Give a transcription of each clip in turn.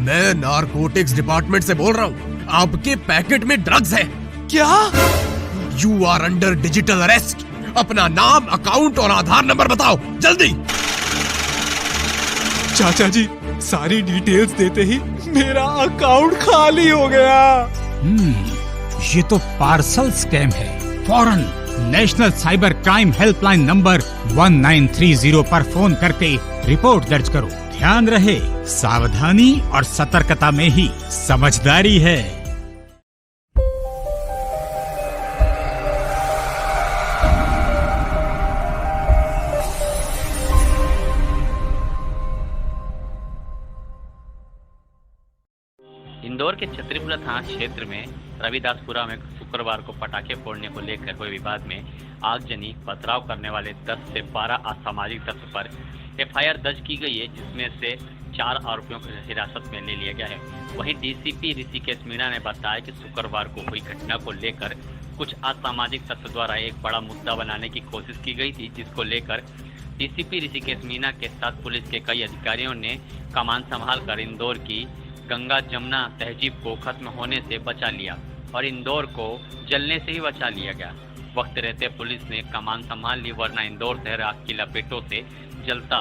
मैं narcotics department से बोल रहा हूँ। आपके पैकेट में ड्रग्स है। क्या? You are under digital arrest. अपना नाम, अकाउंट और आधार नंबर बताओ जल्दी। चाचा जी, सारी डिटेल्स देते ही मेरा अकाउंट खाली हो गया। ये तो पार्सल स्कैम है। फौरन national cyber crime helpline number 1930 पर फोन करके रिपोर्ट दर्ज करो। ध्यान रहे, सावधानी और सतर्कता में ही समझदारी है। इंदौर के छतरीपुरा थाना क्षेत्र में रविदासपुरा में शुक्रवार को पटाखे फोड़ने को लेकर हुए विवाद में आगजनी पथराव करने वाले 10 से 12 असामाजिक तत्व पर एफआईआर दर्ज की गई है, जिसमें से 4 आरोपियों को हिरासत में ले लिया गया है। वहीं डीसीपी ऋषिकेश मीणा ने बताया कि शुक्रवार को हुई घटना को लेकर कुछ असामाजिक तत्व द्वारा एक बड़ा मुद्दा बनाने की कोशिश की गई थी, जिसको लेकर डीसीपी ऋषिकेश मीणा के साथ पुलिस के कई अधिकारियों ने कमान संभाल कर इंदौर की गंगा जमुना तहजीब को खत्म होने से बचा लिया और इंदौर को जलने से ही बचा लिया गया। वक्त रहते पुलिस ने कमान संभाल ली, वरना इंदौर शहर आग की लपेटों से जलता।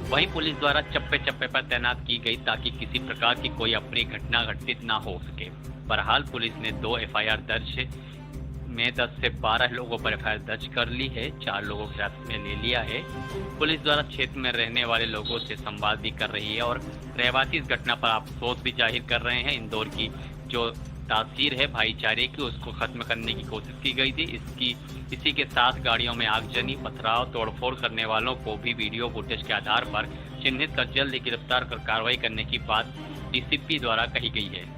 वहीं पुलिस द्वारा चप्पे चप्पे पर तैनात की गई ताकि किसी प्रकार की कोई अपनी घटना घटित ना हो सके। बहरहाल पुलिस ने 2 एफआईआर दर्ज में 10 से 12 लोगों पर एफआईआर दर्ज कर ली है, 4 लोगों को हिरासत में ले लिया है। पुलिस द्वारा क्षेत्र में रहने वाले लोगों से संवाद भी कर रही है और रहवासी इस घटना पर अफसोस भी जाहिर कर रहे हैं। इंदौर की जो तासीर है भाईचारे की, उसको खत्म करने की कोशिश की गई थी। इसी के साथ गाड़ियों में आगजनी, पथराव, तोड़फोड़ करने वालों को भी वीडियो फुटेज के आधार पर चिन्हित कर जल्द ही गिरफ्तार कर कार्रवाई करने की बात डीसीपी द्वारा कही गई है।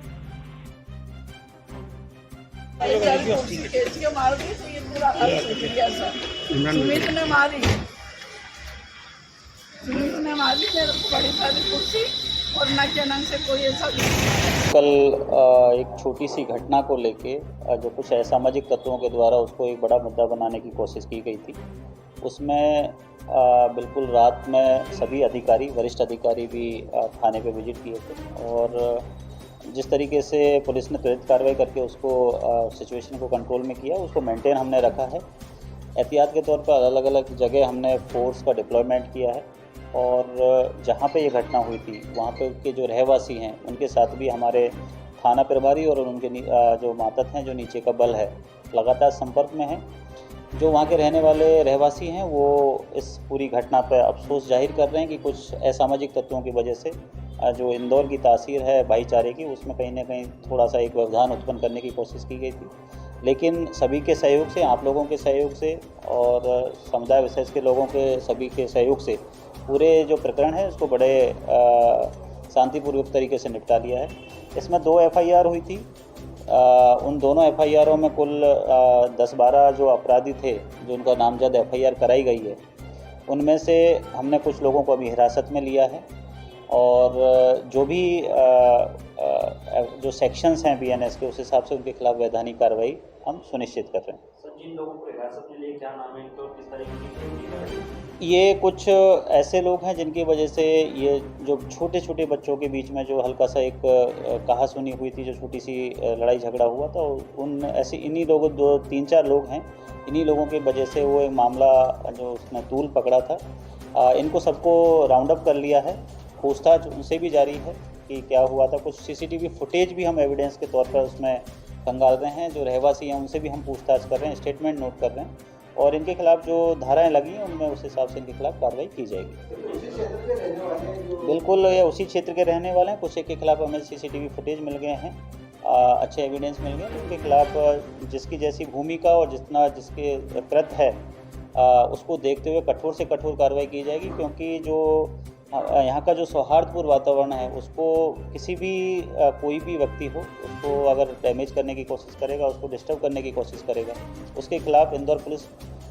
कल एक छोटी सी घटना को लेके जो कुछ असामाजिक तत्वों के द्वारा उसको एक बड़ा मुद्दा बनाने की कोशिश की गई थी, उसमें बिल्कुल रात में सभी अधिकारी, वरिष्ठ अधिकारी भी थाने पे विजिट किए थे और जिस तरीके से पुलिस ने त्वरित कार्रवाई करके उसको सिचुएशन को कंट्रोल में किया, उसको मेंटेन हमने रखा है। एहतियात के तौर पर अलग अलग जगह हमने फोर्स का डिप्लॉयमेंट किया है और जहाँ पे ये घटना हुई थी वहाँ पे के जो रहवासी हैं उनके साथ भी हमारे थाना प्रभारी और उनके जो मातहत हैं, जो नीचे का बल है, लगातार संपर्क में हैं। जो वहाँ के रहने वाले रहवासी हैं वो इस पूरी घटना पर अफसोस जाहिर कर रहे हैं कि कुछ असामाजिक तत्वों की वजह से जो इंदौर की तासीर है भाईचारे की, उसमें कहीं ना कहीं थोड़ा सा एक व्यवधान उत्पन्न करने की कोशिश की गई थी। लेकिन सभी के सहयोग से, आप लोगों के सहयोग से और समुदाय विशेष के लोगों के सभी के सहयोग से पूरे जो प्रकरण है उसको बड़े शांतिपूर्वक तरीके से निपटा लिया है। इसमें 2 एफआईआर हुई थी। उन दोनों एफआईआरों में कुल 10-12 जो अपराधी थे, जो उनका नामजद एफआईआर कराई गई है, उनमें से हमने कुछ लोगों को अभी हिरासत में लिया है और जो भी जो सेक्शंस हैं बीएनएस के, उस हिसाब से उनके खिलाफ वैधानिक कार्रवाई हम सुनिश्चित कर रहे हैं। सर, जिन लोगों को हिरासत में लिए क्या नाम है इनका और किस तरह की? ये कुछ ऐसे लोग हैं जिनकी वजह से ये जो छोटे छोटे बच्चों के बीच में जो हल्का सा एक कहासुनी हुई थी, जो छोटी सी लड़ाई झगड़ा हुआ था, उन ऐसे इन्हीं लोगों 2-3-4 लोग हैं, इन्हीं लोगों की वजह से वो एक मामला जो उसने तूल पकड़ा था, इनको सबको राउंड अप कर लिया है। पूछताछ उनसे भी जारी है कि क्या हुआ था। कुछ सीसीटीवी फुटेज भी हम एविडेंस के तौर पर उसमें खंगाल रहे हैं। जो रहवासी हैं उनसे भी हम पूछताछ कर रहे हैं, स्टेटमेंट नोट कर रहे हैं और इनके खिलाफ जो धाराएं लगी हैं उनमें उस हिसाब से इनके खिलाफ कार्रवाई की जाएगी। बिल्कुल, ये उसी क्षेत्र के रहने वाले हैं। कुछ एक के खिलाफ हमें सीसीटीवी फुटेज मिल गए हैं, अच्छे एविडेंस मिल गए। उनके खिलाफ जिसकी जैसी भूमिका और जितना जिसके कृत है उसको देखते हुए कठोर से कठोर कार्रवाई की जाएगी, क्योंकि जो यहाँ का जो सौहार्दपूर्ण वातावरण है उसको किसी भी कोई भी व्यक्ति हो, उसको अगर डैमेज करने की कोशिश करेगा, उसको डिस्टर्ब करने की कोशिश करेगा, उसके खिलाफ इंदौर पुलिस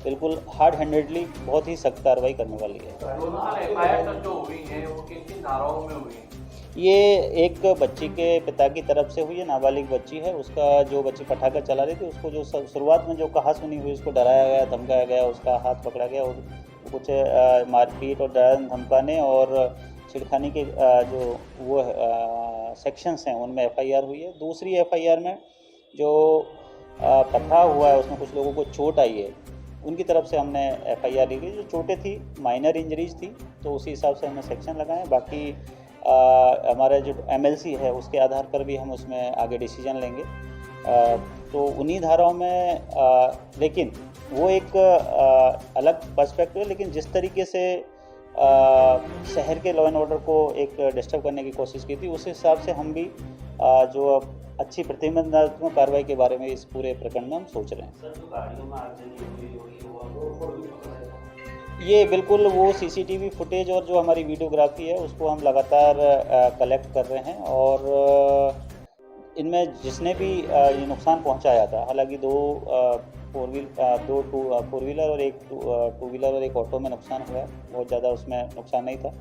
बिल्कुल हार्ड हैंडेडली बहुत ही सख्त कार्रवाई करने वाली है। जो हुई है वो किन किन धाराओं में हुई है? ये एक बच्ची के पिता की तरफ से हुई है, नाबालिग बच्ची है। उसका जो बच्ची पटाखा चला रही थी, उसको जो शुरुआत में जो कहासुनी हुई, उसको डराया गया, धमकाया गया, उसका हाथ पकड़ा गया और कुछ मारपीट और डराने धमकाने और छेड़खानी के जो वो सेक्शंस हैं उनमें एफआईआर हुई है। दूसरी एफआईआर में जो पथराव हुआ है उसमें कुछ लोगों को चोट आई है, उनकी तरफ से हमने एफआईआर ली गई। जो चोटें थी माइनर इंजरीज थी, तो उसी हिसाब से हमने सेक्शन लगाए। बाकी हमारा जो एमएलसी है उसके आधार पर भी हम उसमें आगे डिसीजन लेंगे। तो उन्हीं धाराओं में लेकिन वो एक अलग पर्सपेक्टिव है, लेकिन जिस तरीके से शहर के लॉ एंड ऑर्डर को एक डिस्टर्ब करने की कोशिश की थी, उस हिसाब से हम भी जो अच्छी प्रतिबंधात्मक कार्रवाई के बारे में इस पूरे प्रकरण में हम सोच रहे हैं। सर, जो गाड़ियों में आगजनी हुई होगी वो भी पकड़ा है? ये बिल्कुल वो सीसीटीवी फुटेज और जो हमारी वीडियोग्राफी है उसको हम लगातार कलेक्ट कर रहे हैं, और इनमें जिसने भी ये नुकसान पहुंचाया था, हालांकि दो फोर व्हीलर और एक टू व्हीलर और एक ऑटो में नुकसान हुआ है, बहुत ज़्यादा उसमें नुकसान नहीं था।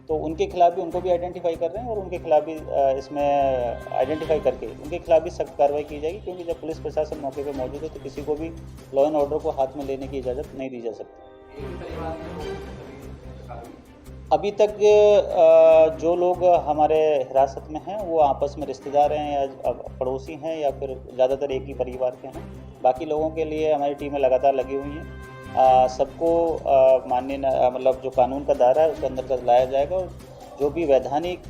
तो उनके खिलाफ भी, उनको भी आइडेंटिफाई कर रहे हैं और उनके खिलाफ भी इसमें आइडेंटिफाई करके उनके खिलाफ भी सख्त कार्रवाई की जाएगी, क्योंकि जब पुलिस प्रशासन मौके पर मौजूद है तो किसी को भी लॉ एंड ऑर्डर को हाथ में लेने की इजाज़त नहीं दी जा सकती। अभी तक जो लोग हमारे हिरासत में हैं वो आपस में रिश्तेदार हैं या पड़ोसी हैं या फिर ज़्यादातर एक ही परिवार के हैं। बाकी लोगों के लिए हमारी टीमें लगातार लगी हुई हैं। सबको माननीय मतलब जो कानून का दायरा है उसके अंतर्गत लाया जाएगा, और जो भी वैधानिक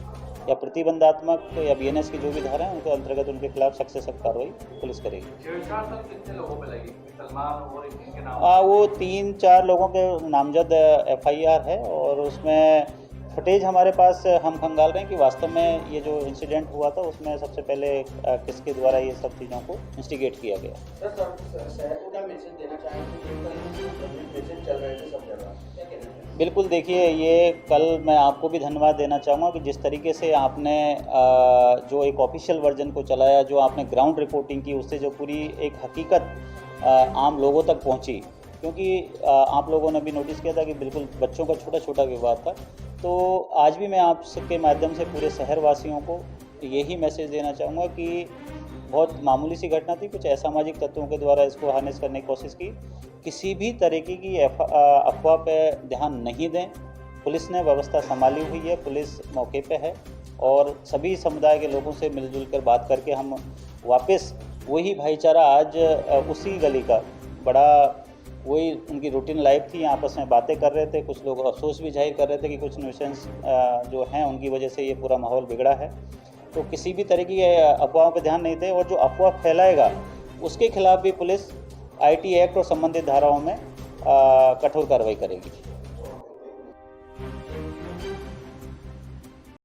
या प्रतिबंधात्मक या बीएनएस की जो भी धारा है उनके अंतर्गत उनके खिलाफ सख्त से सख्त कार्रवाई पुलिस करेगी। कितने लोगों पे लगी? सलमान और इनके नाम? वो 3-4 लोगों के नामजद एफआईआर है, और उसमें फुटेज हमारे पास हम खंगाल रहे हैं कि वास्तव में ये जो इंसिडेंट हुआ था उसमें सबसे पहले किसके द्वारा ये सब चीज़ों को इंस्टिगेट किया गया। शहर को क्या मैसेज देना चाहेंगे? चल रहे थे सब जगह, क्या कहना है? बिल्कुल, देखिए, ये कल मैं आपको भी धन्यवाद देना चाहूँगा कि जिस तरीके से आपने जो एक ऑफिशियल वर्जन को चलाया, जो आपने ग्राउंड रिपोर्टिंग की, उससे जो पूरी एक हकीकत आम लोगों तक पहुँची, क्योंकि आप लोगों ने भी नोटिस किया था कि बिल्कुल बच्चों का छोटा छोटा विवाद था। तो आज भी मैं आपके माध्यम से पूरे शहरवासियों को यही मैसेज देना चाहूँगा कि बहुत मामूली सी घटना थी, कुछ असामाजिक तत्वों के द्वारा इसको हार्नेस करने की कोशिश की। किसी भी तरीके की अफवाह पे ध्यान नहीं दें। पुलिस ने व्यवस्था संभाली हुई है, पुलिस मौके पे है, और सभी समुदाय के लोगों से मिलजुल कर बात करके हम वापस वही भाईचारा, आज उसी गली का बड़ा वही उनकी रूटीन लाइफ थी, आपस में बातें कर रहे थे। कुछ लोग अफसोस भी जाहिर कर रहे थे कि कुछ न्यूसेंस जो हैं उनकी वजह से ये पूरा माहौल बिगड़ा है। तो किसी भी तरह की अफवाहों पर ध्यान नहीं दें, और जो अफवाह फैलाएगा उसके खिलाफ भी पुलिस आईटी एक्ट और संबंधित धाराओं में कठोर कार्रवाई करेगी।